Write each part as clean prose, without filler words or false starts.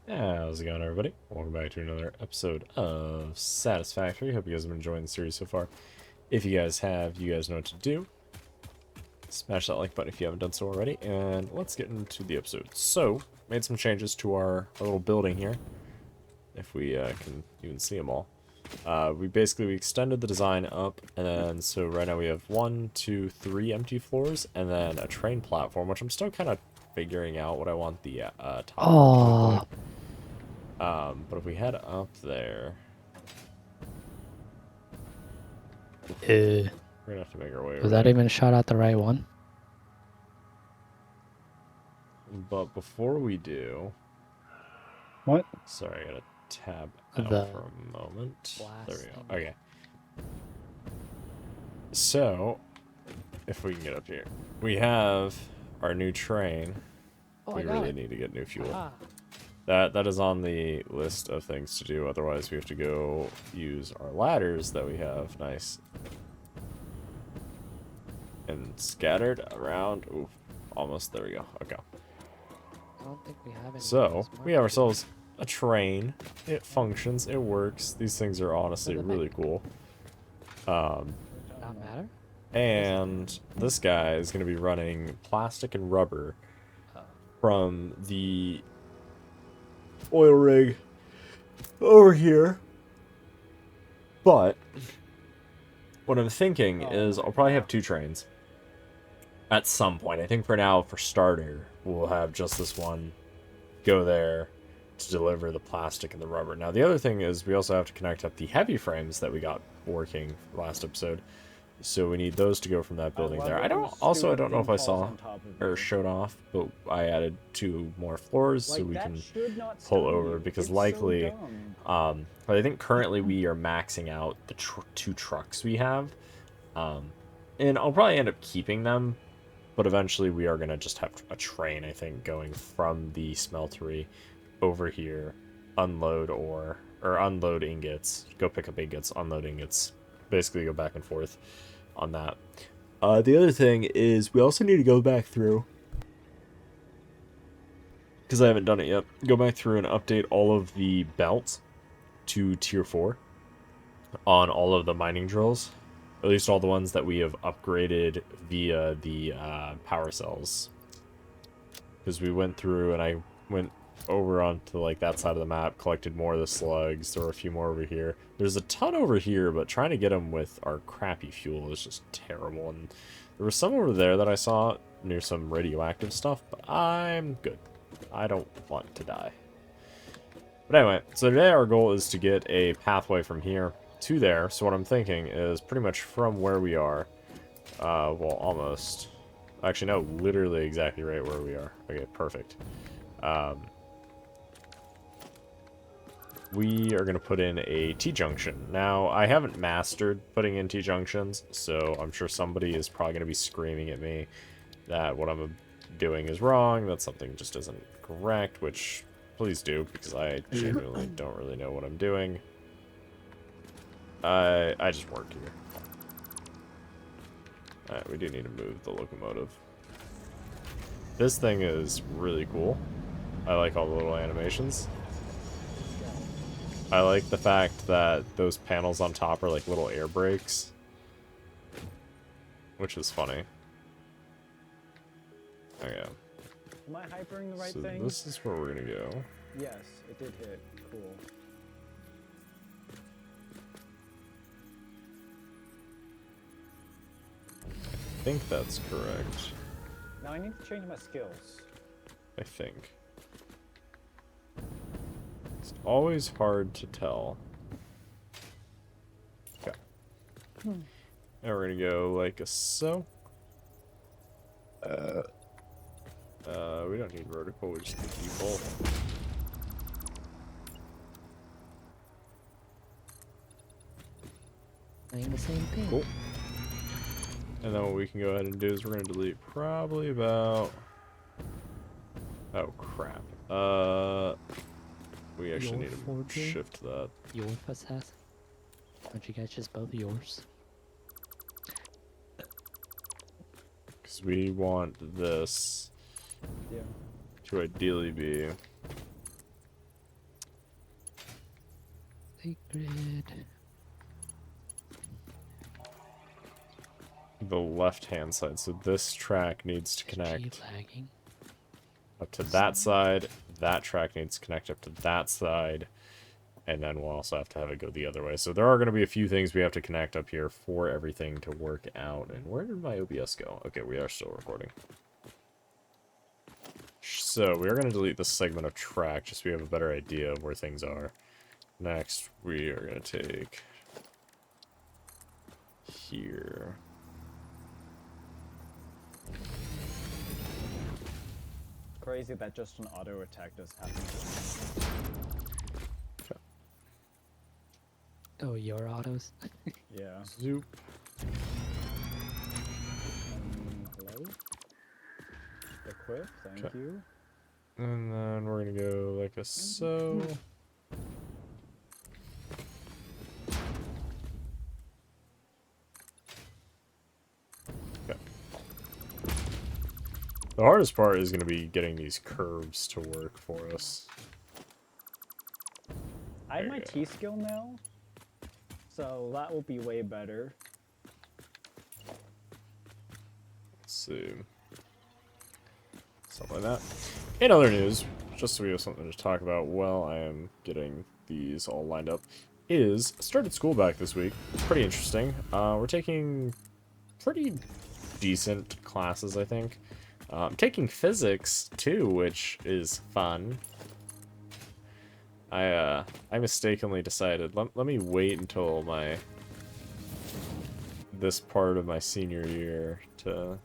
How's it going, everybody? Welcome back to another episode of Satisfactory. Hope you guys have been enjoying the series so far. If you guys have, you guys know what to do. Smash that like button if you haven't done so already, and let's get into the episode. So, made some changes to our little building here, if we can even see them all. We extended the design up, and then so right now we have 1, 2, 3 empty floors, and then a train platform, which I'm still kind of figuring out what I want the top part to look like. Oh, But if we head up there, uh, we're gonna have to make our way over was that there. even shot at the right one? But before we do, What? sorry, I gotta tab out The for a moment. There we go. blasting. Okay. So, if we can get up here, we have our new train. Oh, We I got really it. need to get new fuel. Ah, That is on the list of things to do. Otherwise, we have to go use our ladders that we have. Nice. And scattered around. Ooh, almost. There we go. Okay. I don't think we have any. So, we have ourselves a train. It functions. It works. These things are honestly Does it really cool. not matter. And this guy is going to be running plastic and rubber from the oil rig over here. But what I'm thinking is I'll probably have 2 trains at some point. I think for now, for starter, we'll have just this one go there to deliver the plastic and the rubber. Now, the other thing is we also have to connect up the heavy frames that we got working last episode. So we need those to go from that building there. I don't know if I saw or showed off, but I added 2 more floors so we can pull over because likely, but I think currently we are maxing out the 2 trucks we have, and I'll probably end up keeping them, but eventually we are gonna just have a train, I think, going from the smeltery over here, unload ore or unload ingots, go pick up ingots, unload ingots, basically go back and forth on that. The other thing is we also need to go back through, because I haven't done it yet, go back through and update all of the belts to tier 4 on all of the mining drills, at least all the ones that we have upgraded via the power cells, because we went through and I went over onto like that side of the map, collected more of the slugs. There were a few more over here. There's a ton over here, but trying to get them with our crappy fuel is just terrible. And there was some over there that I saw near some radioactive stuff, but I'm good. I don't want to die. But anyway, so today our goal is to get a pathway from here to there. So what I'm thinking is pretty much from where we are, well, almost. Actually, no, literally exactly right where we are. Okay, perfect. We are going to put in a T-junction. Now, I haven't mastered putting in T-junctions, so I'm sure somebody is probably going to be screaming at me that what I'm doing is wrong, that something just isn't correct, which please do, because I genuinely don't really know what I'm doing. I just work here. Alright, we do need to move the locomotive. This thing is really cool. I like all the little animations. I like the fact that those panels on top are like little air brakes, which is funny. Okay. Am I hypering the right So thing? this is where we're gonna go. Yes, it did hit. Cool. I think that's correct. Now I need to change my skills. I think. It's always hard to tell. Okay. Now we're gonna go like so. We don't need vertical, we just need default. Saying the same thing. Cool. And then what we can go ahead and do is we're gonna delete probably about. Oh crap. We actually Your need to forging? shift that. Your assassin? Aren't you guys just both yours? Because we want this Yeah. to ideally be Sacred. The left-hand side. So this track needs to Is G connect lagging? up to that side. That track needs to connect up to that side. And then we'll also have to have it go the other way. So there are going to be a few things we have to connect up here for everything to work out. And where did my OBS go? Okay, we are still recording. So we are going to delete this segment of track just so we have a better idea of where things are. Next, we are going to take here. Crazy that just an auto attack does happen. Oh, your autos? Yeah. Zoop. Hello? Equip, thank Okay. you. And then we're going to go like a so. Okay. The hardest part is going to be getting these curves to work for us. I have There my you go. T skill now, so that will be way better. Let's see. Something like that. In other news, just so we have something to talk about while I am getting these all lined up, is started school back this week. Pretty interesting. We're taking pretty decent classes, I think. Taking physics too, which is fun. I mistakenly decided let me wait until this part of my senior year to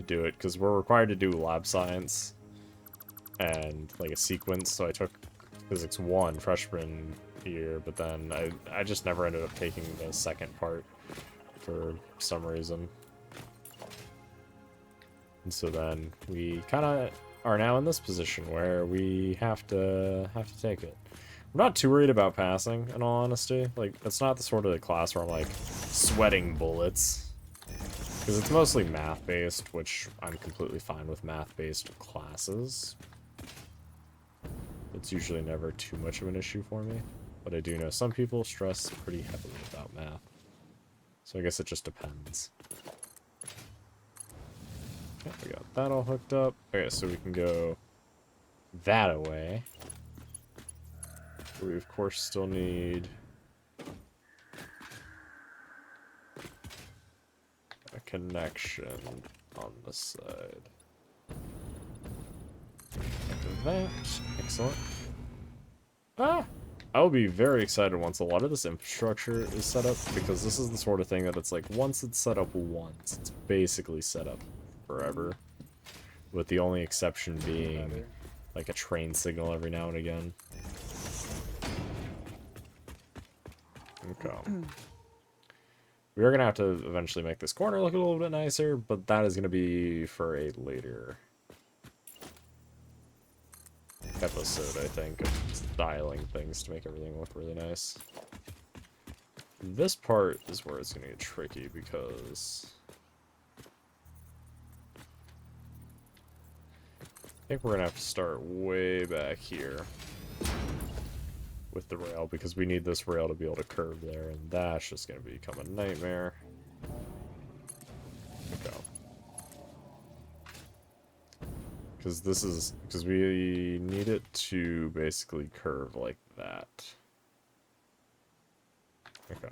do it, because we're required to do lab science and like a sequence. So I took physics 1 freshman year, but then I just never ended up taking the second part for some reason. And so then we kind of are now in this position where we have to take it. I'm not too worried about passing, in all honesty. Like, it's not the sort of class where I'm like sweating bullets, because it's mostly math-based, which I'm completely fine with math-based classes. It's usually never too much of an issue for me, but I do know some people stress pretty heavily about math. So I guess it just depends. Okay, we got that all hooked up. Okay, so we can go that away. We, of course, still need a connection on this side. Like that. Excellent. Ah! I will be very excited once a lot of this infrastructure is set up, because this is the sort of thing that it's like, once it's set up once, it's basically set up forever. With the only exception being like a train signal every now and again. Okay. We are going to have to eventually make this corner look a little bit nicer, but that is going to be for a later episode, I think, of styling things to make everything look really nice. This part is where it's going to get tricky, because I think we're going to have to start way back here with the rail, because we need this rail to be able to curve there, and that's just going to become a nightmare. Okay. Because we need it to basically curve like that. Okay.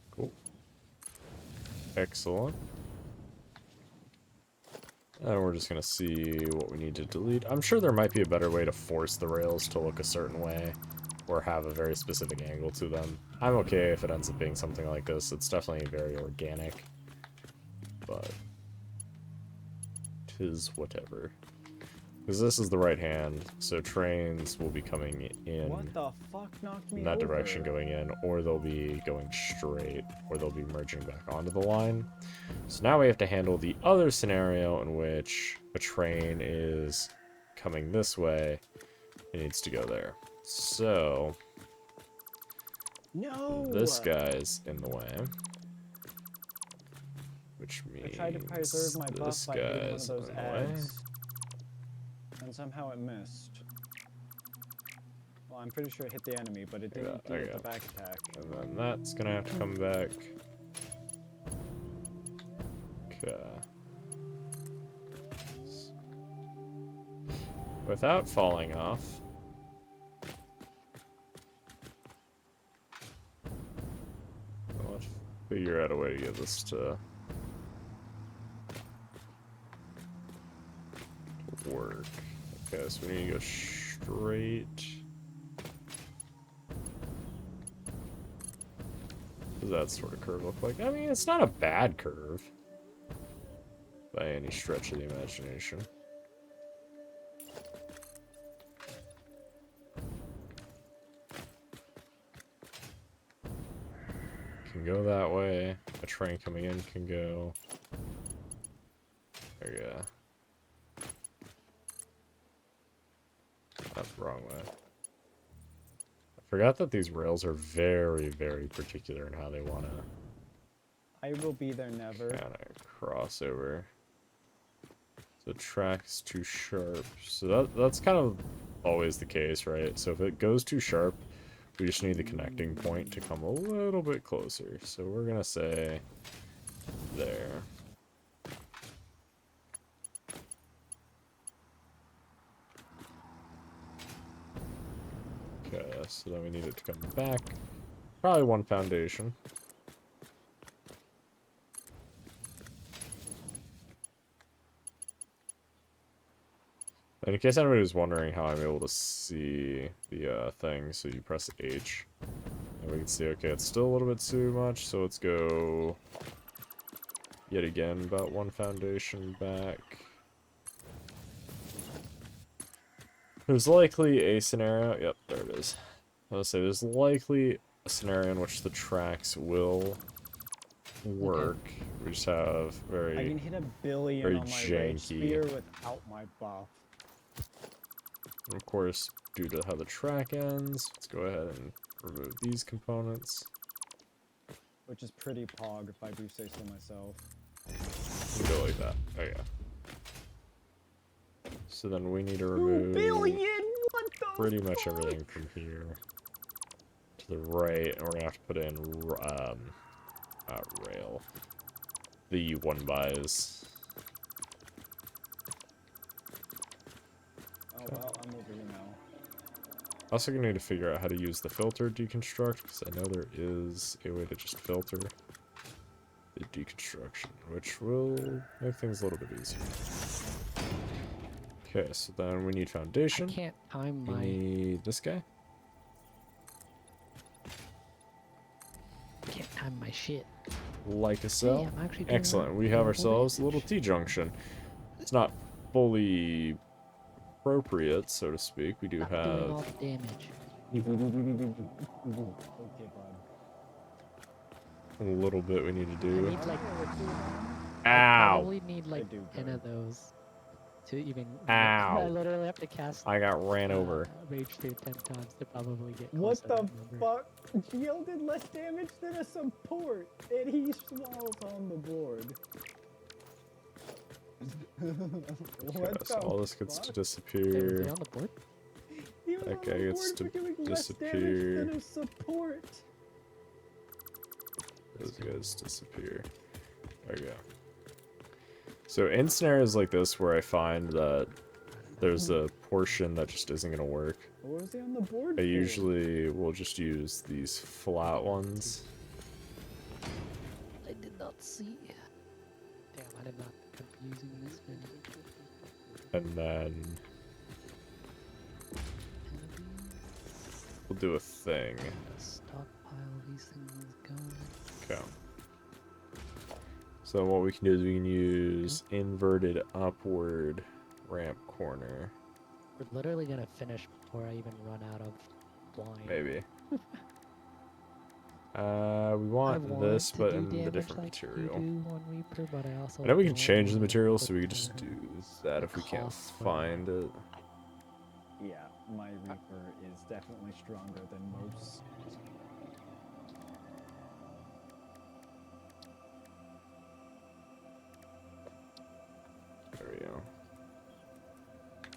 Cool. Excellent. And we're just going to see what we need to delete. I'm sure there might be a better way to force the rails to look a certain way, or have a very specific angle to them. I'm okay if it ends up being something like this. It's definitely very organic, but 'tis whatever. Because this is the right hand, so trains will be coming in What the fuck knocked me in that over? direction going in, or they'll be going straight, or they'll be merging back onto the line. So now we have to handle the other scenario in which a train is coming this way. It needs to go there. So No! this guy's in the way. which I means tried to preserve my buff this by hitting one of guy's those on the way. eggs. And somehow it missed. Well, I'm pretty sure it hit the enemy, but it didn't there deal you the go. back attack. And then that's gonna have to come back. Okay. Without falling off. Let's figure out a way to get this to work. Okay, so we need to go straight. What does that sort of curve look like? I mean, it's not a bad curve by any stretch of the imagination. Can go that way. A train coming in can go. There you go. That's the wrong way. I forgot that these rails are very, very particular in how they want to I will be there never. kind of cross over. The track's too sharp. So that's kind of always the case, right? So if it goes too sharp, we just need the connecting point to come a little bit closer. So we're going to say there. Okay, so then we need it to come back. Probably one foundation. And in case anybody was wondering how I'm able to see the thing, so you press H. And we can see, okay, it's still a little bit too much, so let's go yet again about one foundation back. There's likely a scenario, yep, there it is. I was gonna say, there's likely a scenario in which the tracks will work. Okay. We just have I can hit a billion very on my rage janky. spear without my buff. And of course, due to how the track ends, let's go ahead and remove these components. Which is pretty pog, if I do say so myself. And go like that. There you go. So then we need to remove 2 billion? What the pretty much fuck? everything from here to the right, and we're gonna have to put in not rail, the one bys. Oh well, I'm over here now. Also gonna need to figure out how to use the filter deconstruct, because I know there is a way to just filter the deconstruction, which will make things a little bit easier. Okay, so then we need foundation. I can't time We my. need this guy. I can't time my shit. Like a cell. Hey, I'm actually doing Excellent. well. We have Double ourselves a little damage. T-junction. It's not fully appropriate, so to speak. We do Not doing have all the damage. Okay, bud. a little bit we need to I do. need like. I Ow! probably need like do 10 good. of those to even. Ow. I literally have to cast. I got ran over. Rage through 10 times to probably get. What close to the that number. fuck? Geo did less damage than a support, and he swallows on the board. Okay, What so the all this gets to fuck? Wait, was disappear. he on the board? He was that on guy the gets board to for doing less disappear. damage than a support. Those guys disappear. There we go. So in scenarios like this where I find that there's a portion that just isn't going to work, What was he on the board I for? usually will just use these flat ones. I did not see. Damn, I did not think of using this many. And then we'll do a thing. Stockpile these things going. Okay. So what we can do is we can use inverted upward ramp corner. We're literally gonna finish before I even run out of line. Maybe. We want this, but in the different like you material. do on Reaper, but I also I know we can don't change the wanna material, put so we can just the- do that if we can't cost for find it. Yeah, my Reaper is definitely stronger than most.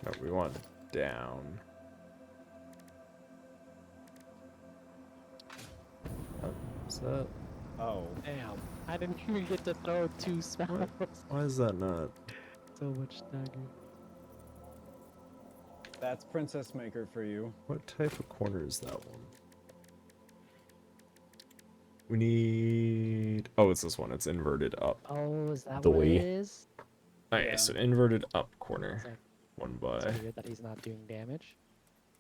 No, we want down. Is that? Oh. Damn. I didn't even get to throw 2 spells. Why is that not? So much stagger. That's Princess Maker for you. What type of corner is that one? We need. Oh, it's this one. It's inverted up. Oh, is that The what way. it is? Okay, Yeah. so inverted up corner. It's like, One it's by. weird that he's not doing damage.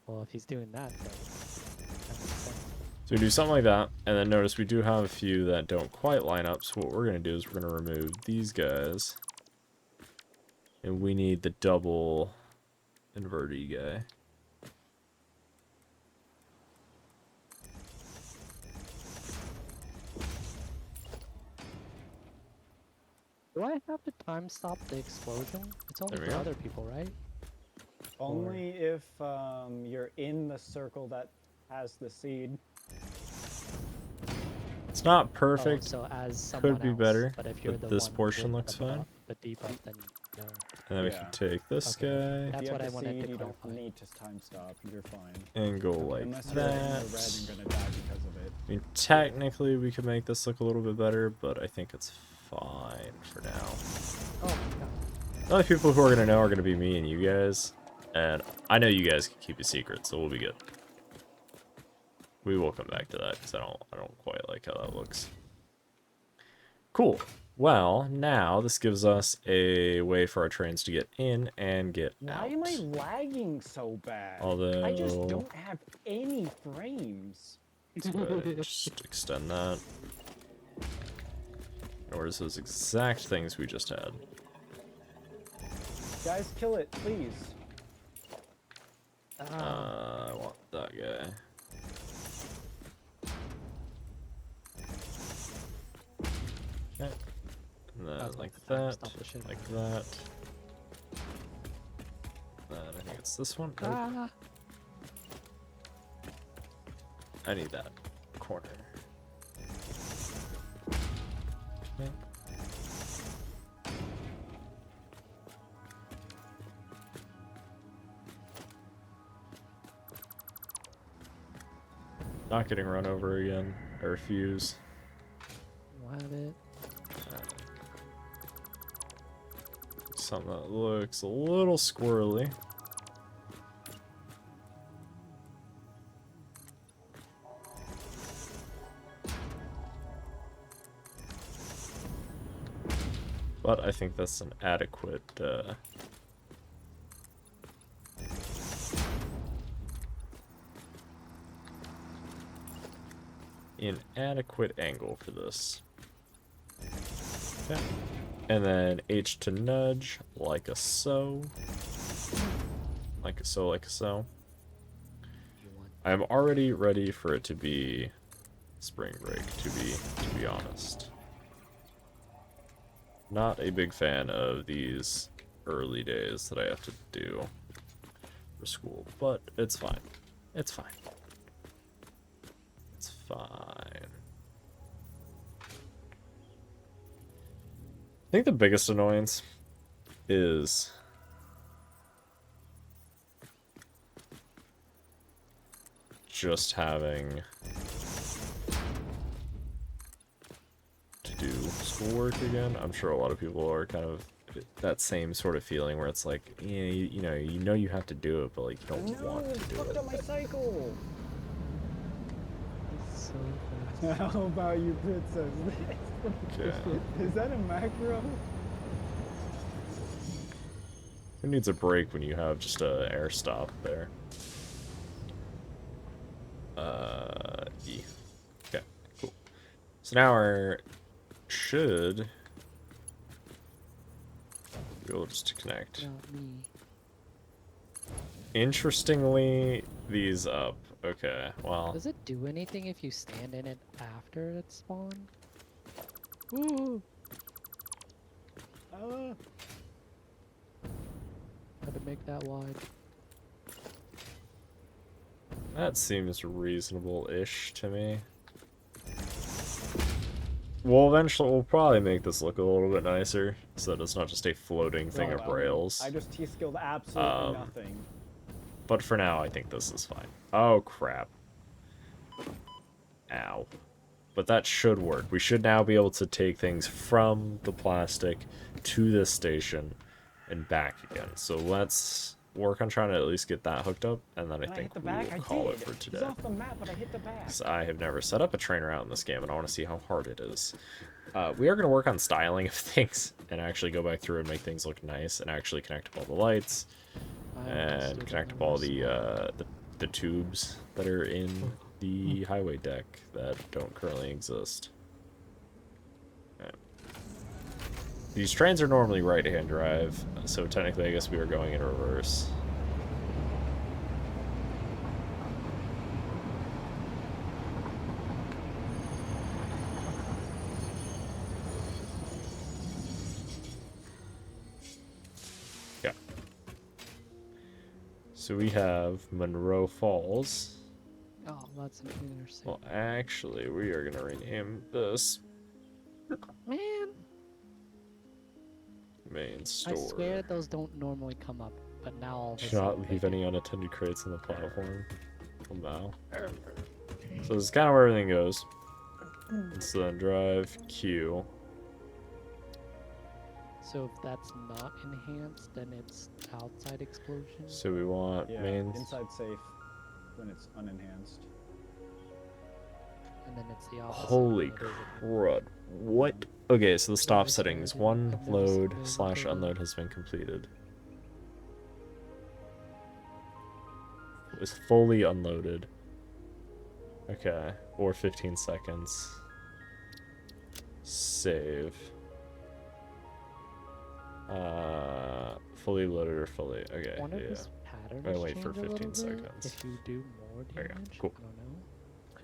Well, if he's doing that, then that makes sense. So we do something like that, and then notice we do have a few that don't quite line up, so what we're going to do is we're going to remove these guys. And we need the double inverted guy. Do I have to time stop the explosion? It's only There we for go. other people, right? Only if you're in the circle that has the seed. It's not Oh, perfect. so as someone Could be else, better, but if you're but the this one portion with looks the fine. The debuff, then no. And then we Yeah. can take this Okay. guy If That's you what I have the wanted seed, to you clarify. don't need to time stop. You're fine. and go like Unless you're in the red and that. gonna die because of it. I mean, technically we could make this look a little bit better, but I think it's fine for now. Oh my god. The only people who are gonna know are gonna be me and you guys, and I know you guys can keep a secret, so we'll be good. We will come back to that because I don't quite like how that looks. Cool. Well, now this gives us a way for our trains to get in and get out. Why am I lagging so bad? Although I just don't have any frames. just extend that. Or is those exact things we just had? Guys, kill it, please. I want that guy. Okay. And then That's like like the time that, stop the shit like out that. Then I think it's this one. Nope. Ah. I need that corner. Okay. Not getting run over again, or fuse. What it? Something that looks a little squirrely. But I think that's an adequate, inadequate angle for this. Okay. And then H to nudge, like a so. Like a so, like a so. You want I'm already ready for it to be spring break, to be honest. Not a big fan of these early days that I have to do for school, but it's fine. It's fine. It's fine. I think the biggest annoyance is just having to do schoolwork again. I'm sure a lot of people are kind of that same sort of feeling where it's like, yeah, you know you have to do it, but like you don't No, want it to do fucked it. up my cycle. it's so fast. How about you, princess? Okay. Is that a macro? Who needs a break when you have just a air stop there? E. Okay, cool. So now our should be able just to connect. Not me. Interestingly, these up. Okay, well, Does it do anything if you stand in it after it spawned? Ooh! Had to make that wide. that seems reasonable-ish to me. We'll eventually, we'll probably make this look a little bit nicer, so that it's not just a floating thing of Well, rails. I just T-skilled absolutely Um, nothing. But for now, I think this is fine. Oh, crap. Ow. But that should work. We should now be able to take things from the plastic to this station and back again. So let's work on trying to at least get that hooked up, and then I Can I think hit the we back? will I call did. it for He's today. off the map, but I hit the back. 'Cause I have never set up a train route in this game, and I want to see how hard it is. We are going to work on styling of things, and actually go back through and make things look nice, and actually connect up all the lights, and connect up all the tubes that are in the highway deck that don't currently exist. Okay. These trains are normally right-hand drive, so technically I guess we are going in reverse. Yeah. So we have Monroe Falls. Oh, that's an intersection. Well, actually, we are gonna rename this Man, main I store. swear those don't normally come up, but now all of a Do not sudden leave they any unattended crates on the platform. Well, now. So this is kind of where everything goes. It's then drive Q. So if that's not enhanced, then it's outside explosion. So we want Yeah, main. inside safe when it's unenhanced. And then it's the opposite. Holy when it isn't. crud! What? Okay, so the stop I swear settings. I've One never seen load those / until unload has been completed. It was fully unloaded. Okay, or 15 seconds. Save. Fully loaded or fully. Okay, One of yeah. this pattern Gotta has wait for changed a 15 little bit. seconds. If you do more Okay, damage, cool. I don't know.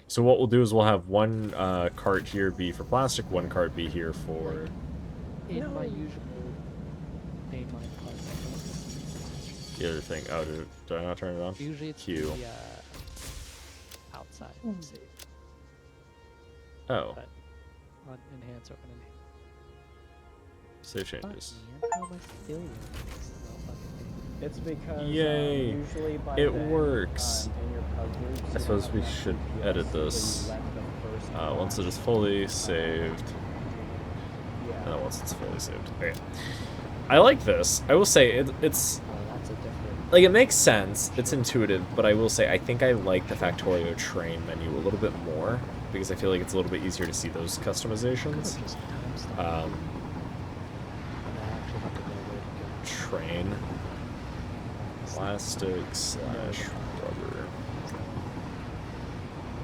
So what we'll do is we'll have one cart here be for plastic, one cart be here for. In my usual main line card, The other thing. Oh, did I not turn it on? usually it's Q. the outside save, Oh, but on enhance or unenhance. save Fuck, changes. man, how am I still doing this? No fucking thing. It's because Yay, usually by it then, works. in your pub groups, I you suppose have we enough should DPS edit so you this. let the first Once it flash, is fully saved. yeah. And then once it's fully saved. Okay. I like this. I will say it's Oh, that's a different. like it makes sense. It's intuitive, but I will say I think I like the Factorio train menu a little bit more because I feel like it's a little bit easier to see those customizations. Just time stop. Um, And I actually have to know where to go. train, plastic / rubber,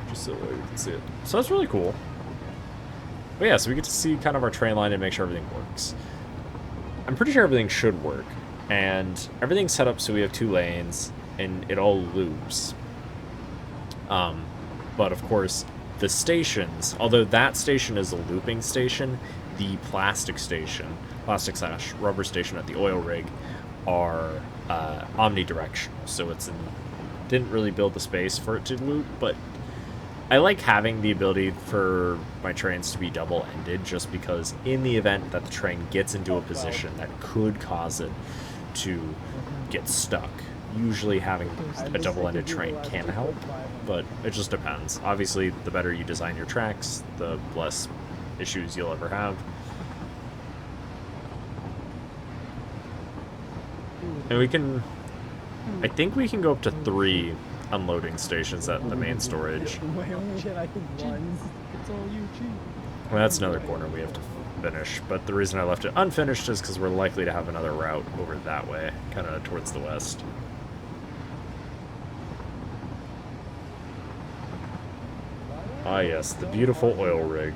just so you can see it. So that's really cool. But yeah, so we get to see kind of our train line and make sure everything works. I'm pretty sure everything should work, and everything's set up so we have 2 lanes, and it all loops. But of course, the stations, although that station is a looping station, the plastic station, plastic / rubber station at the oil rig, are omnidirectional. So didn't really build the space for it to loop, but I like having the ability for my trains to be double-ended just because in the event that the train gets into a position that could cause it to get stuck, usually having a double-ended train can help, but it just depends. Obviously, the better you design your tracks, the less issues you'll ever have. And we can... I think we can go up to 3 unloading stations at the main storage. We only did, I think, one. It's all you, G. Well, that's another corner we have to finish, but the reason I left it unfinished is because we're likely to have another route over that way, kind of towards the west. Ah yes, the beautiful oil rig.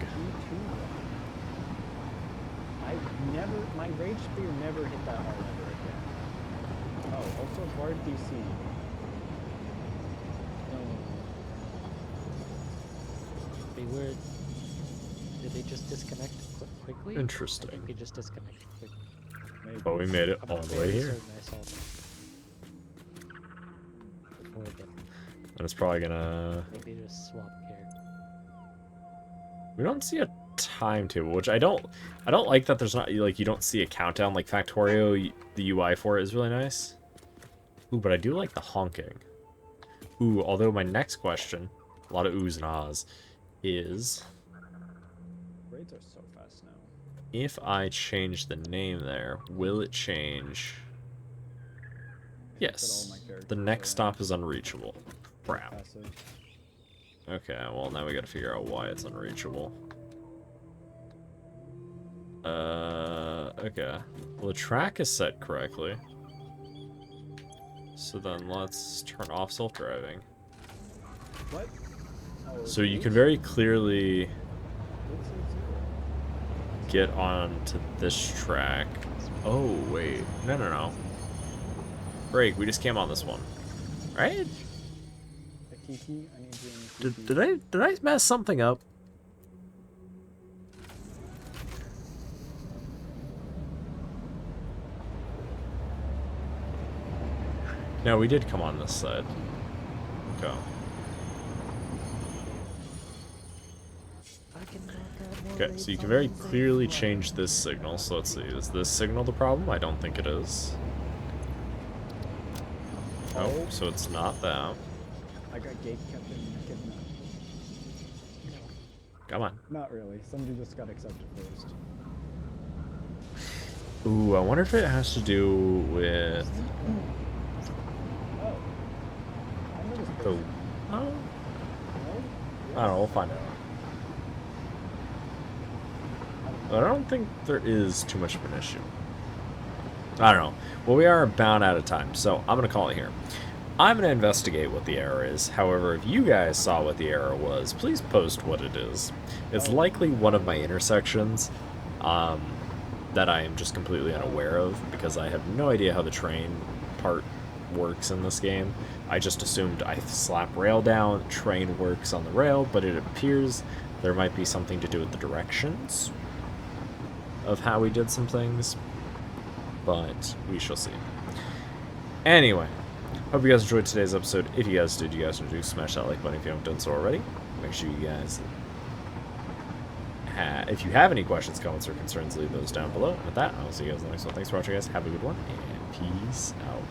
My rage spear never hit that hard ever again. Oh, also Bard DC. Be weird. Did they just disconnect quickly? Interesting. I think they just disconnected quickly. Maybe. But we made it I'm all the way fairly here. certain I saw them before then. And it's probably gonna... I think they just swapped gear. We don't see a timetable, which I don't like that there's not, like, you don't see a countdown like Factorio. The UI for it is really nice. Ooh, but I do like the honking. Ooh, although my next question, a lot of oohs and ahs, is Raids are so fast now. if I change the name there, will it change? I think that all Yes. my characters The next are stop is unreachable. Crap. passive. Okay, well now we gotta figure out why it's unreachable. Okay. Well, the track is set correctly. So then let's turn off self-driving. What? Oh, So you eight? can very clearly 8, 6, 0. get onto this track. Oh, wait. No, no, no. Break, we just came on this one. Right? Kiki, I need you in Kiki. Did I mess something up? No, we did come on this side. Okay. Okay, so you can very clearly change this signal. So let's see, is this signal the problem? I don't think it is. Oh, so it's not that. I got gate kept in kidnapped. Come on. Not really. Somebody just got accepted first. Ooh, I wonder if it has to do with... Oh. I know this the... person. Oh, No? I don't know, we'll find out. But I don't think there is too much of an issue. I don't know. Well, we are about out of time, so I'm going to call it here. I'm going to investigate what the error is. However, if you guys saw what the error was, please post what it is. It's likely one of my intersections that I am just completely unaware of, because I have no idea how the train part works in this game. I just assumed I slap rail down, train works on the rail, but it appears there might be something to do with the directions of how we did some things, but we shall see. Anyway, hope you guys enjoyed today's episode. If you guys did, you guys do smash that like button if you haven't done so already. Make sure you guys, if you have any questions, comments, or concerns, leave those down below. And with that, I'll see you guys in the next one. Thanks for watching, guys. Have a good one, and peace out.